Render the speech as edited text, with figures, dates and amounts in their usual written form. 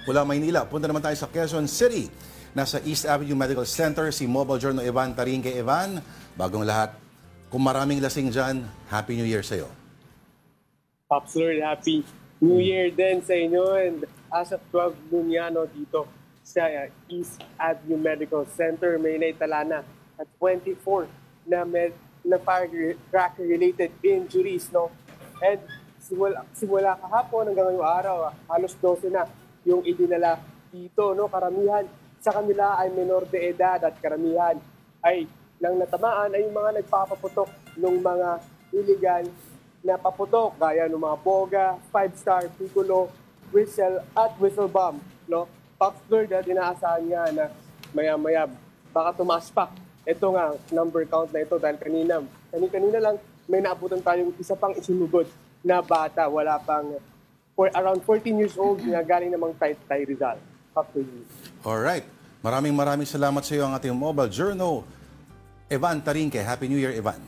Mula Maynila, punta naman tayo sa Quezon City. Nasa East Avenue Medical Center, si Mobile Journal Evan Tarinque. Evan, bagong lahat, kung maraming lasing dyan, Happy New Year sa'yo. Pops Lord, Happy New Year din sa inyo. And as of 12 noon yan, dito sa East Avenue Medical Center, may naitala na at 24 na firecracker-related injuries. And simula kahapon hanggang ngayong araw, halos 12 na yung idinala dito. Karamihan sa kanila ay menor de edad at karamihan ay nang natamaan ay yung mga nagpapaputok ng mga illegal na paputok gaya ng mga boga, 5-star, piccolo, whistle at whistle bomb. Pops Lord, inaasahan nga na maya-maya baka tumaas pa. Ito nga, number count na ito dahil kanina lang may naabutan tayong isa pang isinugod na bata. Wala pang around 14 years old na galing namang Taytay Rizal. Alright. Maraming salamat sa iyo ang ating Mobile Journal. Evan Tarinque. Happy New Year, Evan.